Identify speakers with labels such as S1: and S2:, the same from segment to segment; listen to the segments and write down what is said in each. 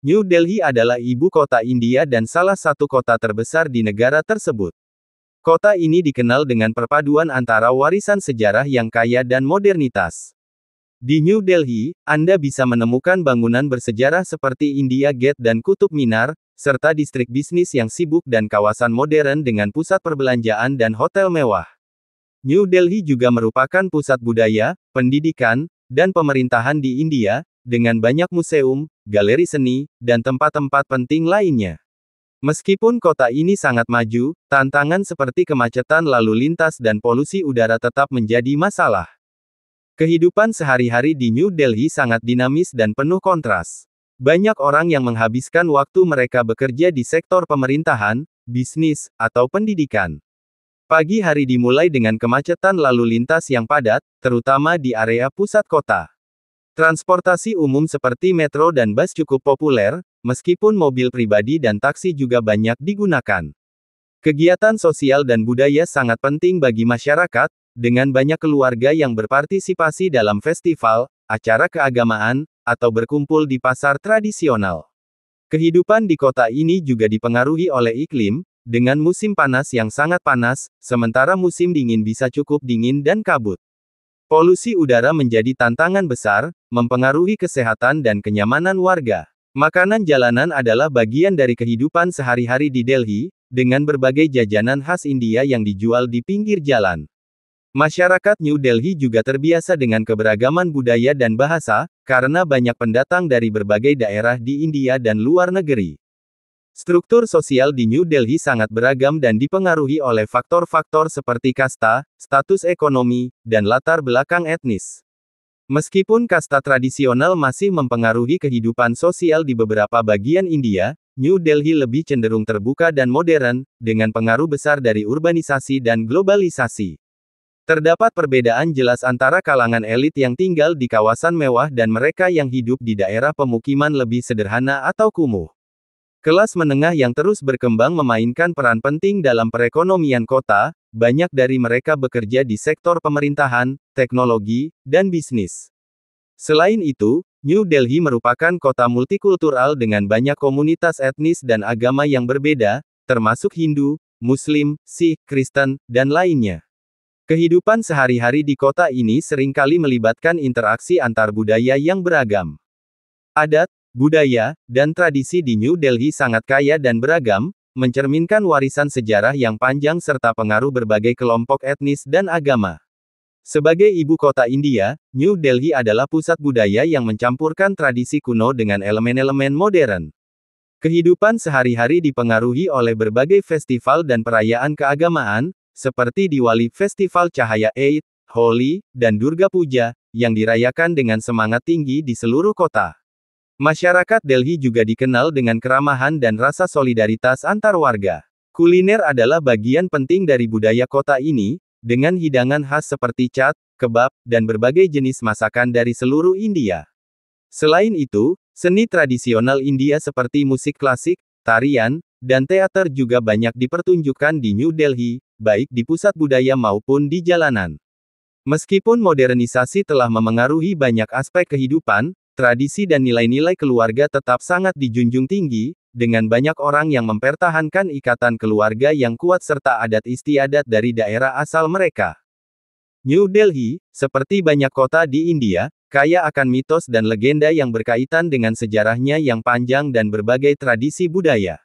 S1: New Delhi adalah ibu kota India dan salah satu kota terbesar di negara tersebut. Kota ini dikenal dengan perpaduan antara warisan sejarah yang kaya dan modernitas. Di New Delhi, Anda bisa menemukan bangunan bersejarah seperti India Gate dan Kutub Minar, serta distrik bisnis yang sibuk dan kawasan modern dengan pusat perbelanjaan dan hotel mewah. New Delhi juga merupakan pusat budaya, pendidikan, dan pemerintahan di India, dengan banyak museum, galeri seni, dan tempat-tempat penting lainnya. Meskipun kota ini sangat maju, tantangan seperti kemacetan lalu lintas dan polusi udara tetap menjadi masalah. Kehidupan sehari-hari di New Delhi sangat dinamis dan penuh kontras. Banyak orang yang menghabiskan waktu mereka bekerja di sektor pemerintahan, bisnis, atau pendidikan. Pagi hari dimulai dengan kemacetan lalu lintas yang padat, terutama di area pusat kota. Transportasi umum seperti metro dan bus cukup populer, meskipun mobil pribadi dan taksi juga banyak digunakan. Kegiatan sosial dan budaya sangat penting bagi masyarakat, dengan banyak keluarga yang berpartisipasi dalam festival, acara keagamaan, atau berkumpul di pasar tradisional. Kehidupan di kota ini juga dipengaruhi oleh iklim, dengan musim panas yang sangat panas, sementara musim dingin bisa cukup dingin dan kabut. Polusi udara menjadi tantangan besar, mempengaruhi kesehatan dan kenyamanan warga. Makanan jalanan adalah bagian dari kehidupan sehari-hari di Delhi, dengan berbagai jajanan khas India yang dijual di pinggir jalan. Masyarakat New Delhi juga terbiasa dengan keberagaman budaya dan bahasa, karena banyak pendatang dari berbagai daerah di India dan luar negeri. Struktur sosial di New Delhi sangat beragam dan dipengaruhi oleh faktor-faktor seperti kasta, status ekonomi, dan latar belakang etnis. Meskipun kasta tradisional masih mempengaruhi kehidupan sosial di beberapa bagian India, New Delhi lebih cenderung terbuka dan modern, dengan pengaruh besar dari urbanisasi dan globalisasi. Terdapat perbedaan jelas antara kalangan elit yang tinggal di kawasan mewah dan mereka yang hidup di daerah pemukiman lebih sederhana atau kumuh. Kelas menengah yang terus berkembang memainkan peran penting dalam perekonomian kota, banyak dari mereka bekerja di sektor pemerintahan, teknologi, dan bisnis. Selain itu, New Delhi merupakan kota multikultural dengan banyak komunitas etnis dan agama yang berbeda, termasuk Hindu, Muslim, Sikh, Kristen, dan lainnya. Kehidupan sehari-hari di kota ini seringkali melibatkan interaksi antar budaya yang beragam. Adat, budaya, dan tradisi di New Delhi sangat kaya dan beragam, mencerminkan warisan sejarah yang panjang serta pengaruh berbagai kelompok etnis dan agama. Sebagai ibu kota India, New Delhi adalah pusat budaya yang mencampurkan tradisi kuno dengan elemen-elemen modern. Kehidupan sehari-hari dipengaruhi oleh berbagai festival dan perayaan keagamaan, seperti Diwali Festival Cahaya Eid, Holi, dan Durga Puja, yang dirayakan dengan semangat tinggi di seluruh kota. Masyarakat Delhi juga dikenal dengan keramahan dan rasa solidaritas antar warga. Kuliner adalah bagian penting dari budaya kota ini, dengan hidangan khas seperti chaat, kebab, dan berbagai jenis masakan dari seluruh India. Selain itu, seni tradisional India seperti musik klasik, tarian, dan teater juga banyak dipertunjukkan di New Delhi, baik di pusat budaya maupun di jalanan. Meskipun modernisasi telah memengaruhi banyak aspek kehidupan, tradisi dan nilai-nilai keluarga tetap sangat dijunjung tinggi, dengan banyak orang yang mempertahankan ikatan keluarga yang kuat serta adat istiadat dari daerah asal mereka. New Delhi, seperti banyak kota di India, kaya akan mitos dan legenda yang berkaitan dengan sejarahnya yang panjang dan berbagai tradisi budaya.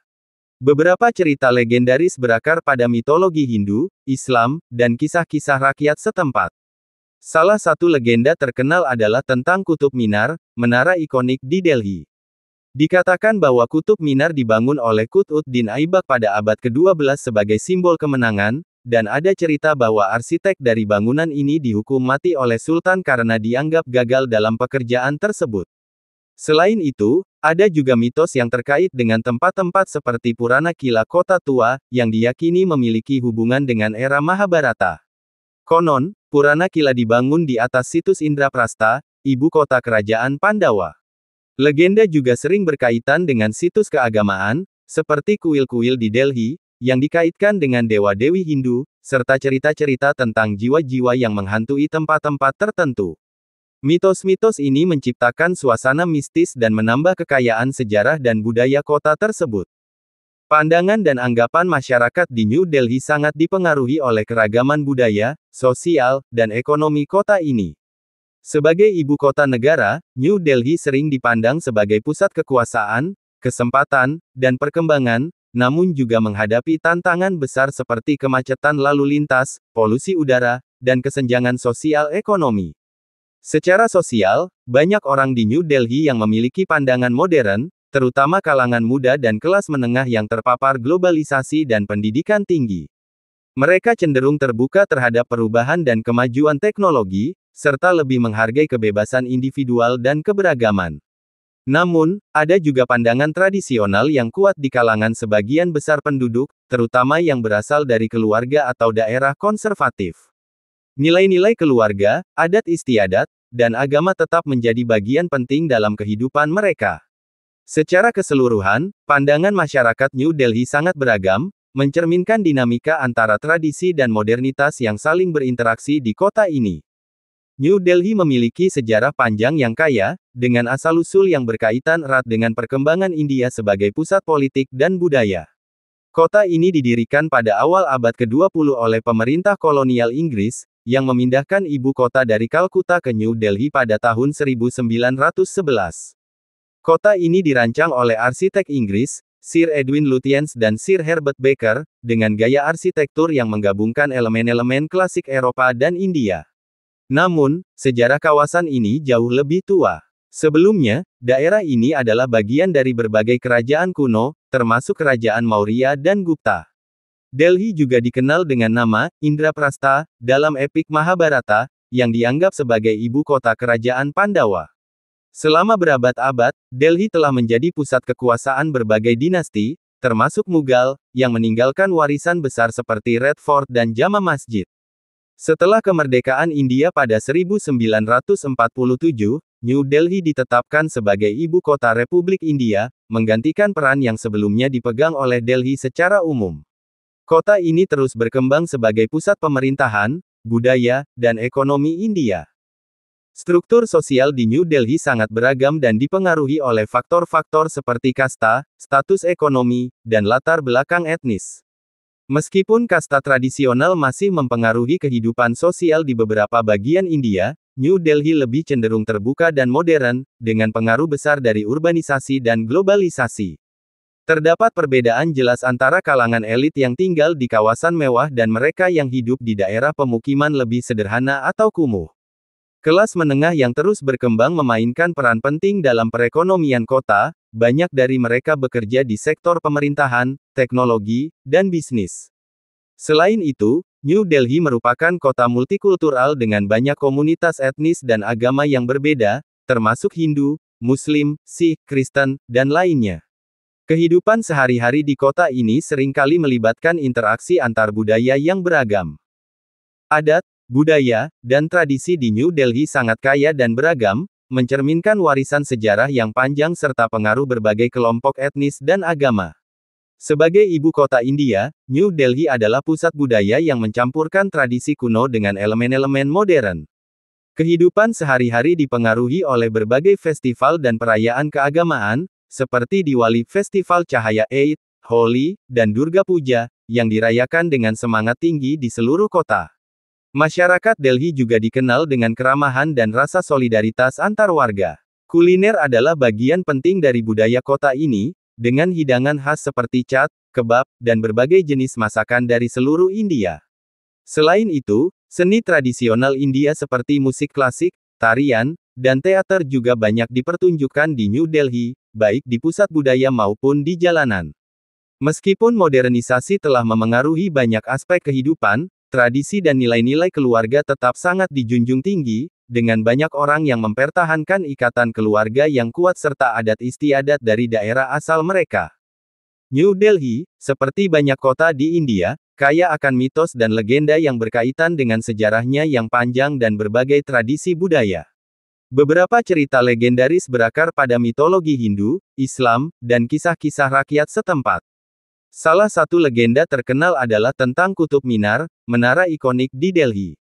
S1: Beberapa cerita legendaris berakar pada mitologi Hindu, Islam, dan kisah-kisah rakyat setempat. Salah satu legenda terkenal adalah tentang Kutub Minar, menara ikonik di Delhi. Dikatakan bahwa Kutub Minar dibangun oleh Qutb-ud-Din Aibak pada abad ke-12 sebagai simbol kemenangan, dan ada cerita bahwa arsitek dari bangunan ini dihukum mati oleh Sultan karena dianggap gagal dalam pekerjaan tersebut. Selain itu, ada juga mitos yang terkait dengan tempat-tempat seperti Purana Kila Kota Tua, yang diyakini memiliki hubungan dengan era Mahabharata. Konon, Purana Kila dibangun di atas situs Indraprastha, ibu kota kerajaan Pandawa. Legenda juga sering berkaitan dengan situs keagamaan, seperti kuil-kuil di Delhi, yang dikaitkan dengan dewa-dewi Hindu, serta cerita-cerita tentang jiwa-jiwa yang menghantui tempat-tempat tertentu. Mitos-mitos ini menciptakan suasana mistis dan menambah kekayaan sejarah dan budaya kota tersebut. Pandangan dan anggapan masyarakat di New Delhi sangat dipengaruhi oleh keragaman budaya, sosial, dan ekonomi kota ini. Sebagai ibu kota negara, New Delhi sering dipandang sebagai pusat kekuasaan, kesempatan, dan perkembangan, namun juga menghadapi tantangan besar seperti kemacetan lalu lintas, polusi udara, dan kesenjangan sosial ekonomi. Secara sosial, banyak orang di New Delhi yang memiliki pandangan modern, terutama kalangan muda dan kelas menengah yang terpapar globalisasi dan pendidikan tinggi. Mereka cenderung terbuka terhadap perubahan dan kemajuan teknologi, serta lebih menghargai kebebasan individual dan keberagaman. Namun, ada juga pandangan tradisional yang kuat di kalangan sebagian besar penduduk, terutama yang berasal dari keluarga atau daerah konservatif. Nilai-nilai keluarga, adat istiadat, dan agama tetap menjadi bagian penting dalam kehidupan mereka. Secara keseluruhan, pandangan masyarakat New Delhi sangat beragam, mencerminkan dinamika antara tradisi dan modernitas yang saling berinteraksi di kota ini. New Delhi memiliki sejarah panjang yang kaya, dengan asal-usul yang berkaitan erat dengan perkembangan India sebagai pusat politik dan budaya. Kota ini didirikan pada awal abad ke-20 oleh pemerintah kolonial Inggris, yang memindahkan ibu kota dari Kalkuta ke New Delhi pada tahun 1911. Kota ini dirancang oleh arsitek Inggris, Sir Edwin Lutyens dan Sir Herbert Baker, dengan gaya arsitektur yang menggabungkan elemen-elemen klasik Eropa dan India. Namun, sejarah kawasan ini jauh lebih tua. Sebelumnya, daerah ini adalah bagian dari berbagai kerajaan kuno, termasuk kerajaan Maurya dan Gupta. Delhi juga dikenal dengan nama Indraprastha dalam epik Mahabharata, yang dianggap sebagai ibu kota kerajaan Pandawa. Selama berabad-abad, Delhi telah menjadi pusat kekuasaan berbagai dinasti, termasuk Mughal, yang meninggalkan warisan besar seperti Red Fort dan Jama Masjid. Setelah kemerdekaan India pada 1947, New Delhi ditetapkan sebagai ibu kota Republik India, menggantikan peran yang sebelumnya dipegang oleh Delhi secara umum. Kota ini terus berkembang sebagai pusat pemerintahan, budaya, dan ekonomi India. Struktur sosial di New Delhi sangat beragam dan dipengaruhi oleh faktor-faktor seperti kasta, status ekonomi, dan latar belakang etnis. Meskipun kasta tradisional masih mempengaruhi kehidupan sosial di beberapa bagian India, New Delhi lebih cenderung terbuka dan modern, dengan pengaruh besar dari urbanisasi dan globalisasi. Terdapat perbedaan jelas antara kalangan elit yang tinggal di kawasan mewah dan mereka yang hidup di daerah pemukiman lebih sederhana atau kumuh. Kelas menengah yang terus berkembang memainkan peran penting dalam perekonomian kota, banyak dari mereka bekerja di sektor pemerintahan, teknologi, dan bisnis. Selain itu, New Delhi merupakan kota multikultural dengan banyak komunitas etnis dan agama yang berbeda, termasuk Hindu, Muslim, Sikh, Kristen, dan lainnya. Kehidupan sehari-hari di kota ini seringkali melibatkan interaksi antar budaya yang beragam. Adat, budaya, dan tradisi di New Delhi sangat kaya dan beragam, mencerminkan warisan sejarah yang panjang serta pengaruh berbagai kelompok etnis dan agama. Sebagai ibu kota India, New Delhi adalah pusat budaya yang mencampurkan tradisi kuno dengan elemen-elemen modern. Kehidupan sehari-hari dipengaruhi oleh berbagai festival dan perayaan keagamaan, seperti Diwali, Festival Cahaya Eid, Holi, dan Durga Puja, yang dirayakan dengan semangat tinggi di seluruh kota. Masyarakat Delhi juga dikenal dengan keramahan dan rasa solidaritas antar warga. Kuliner adalah bagian penting dari budaya kota ini, dengan hidangan khas seperti chaat, kebab, dan berbagai jenis masakan dari seluruh India. Selain itu, seni tradisional India seperti musik klasik, tarian, dan teater juga banyak dipertunjukkan di New Delhi, baik di pusat budaya maupun di jalanan. Meskipun modernisasi telah memengaruhi banyak aspek kehidupan, tradisi dan nilai-nilai keluarga tetap sangat dijunjung tinggi, dengan banyak orang yang mempertahankan ikatan keluarga yang kuat serta adat istiadat dari daerah asal mereka. New Delhi, seperti banyak kota di India, kaya akan mitos dan legenda yang berkaitan dengan sejarahnya yang panjang dan berbagai tradisi budaya. Beberapa cerita legendaris berakar pada mitologi Hindu, Islam, dan kisah-kisah rakyat setempat. Salah satu legenda terkenal adalah tentang Kutub Minar, menara ikonik di Delhi.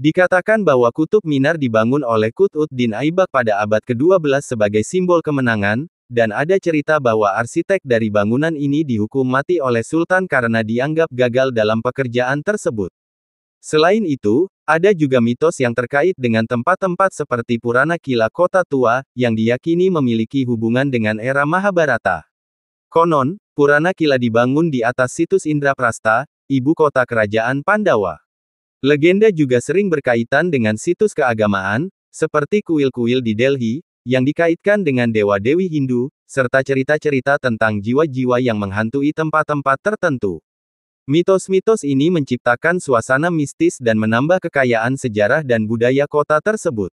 S1: Dikatakan bahwa Kutub Minar dibangun oleh Qutb-ud-Din Aibak pada abad ke-12 sebagai simbol kemenangan, dan ada cerita bahwa arsitek dari bangunan ini dihukum mati oleh Sultan karena dianggap gagal dalam pekerjaan tersebut. Selain itu, ada juga mitos yang terkait dengan tempat-tempat seperti Purana Kila Kota Tua, yang diyakini memiliki hubungan dengan era Mahabharata. Konon, Purana Kila dibangun di atas situs Indraprastha, ibu kota kerajaan Pandawa. Legenda juga sering berkaitan dengan situs keagamaan, seperti kuil-kuil di Delhi, yang dikaitkan dengan dewa-dewi Hindu, serta cerita-cerita tentang jiwa-jiwa yang menghantui tempat-tempat tertentu. Mitos-mitos ini menciptakan suasana mistis dan menambah kekayaan sejarah dan budaya kota tersebut.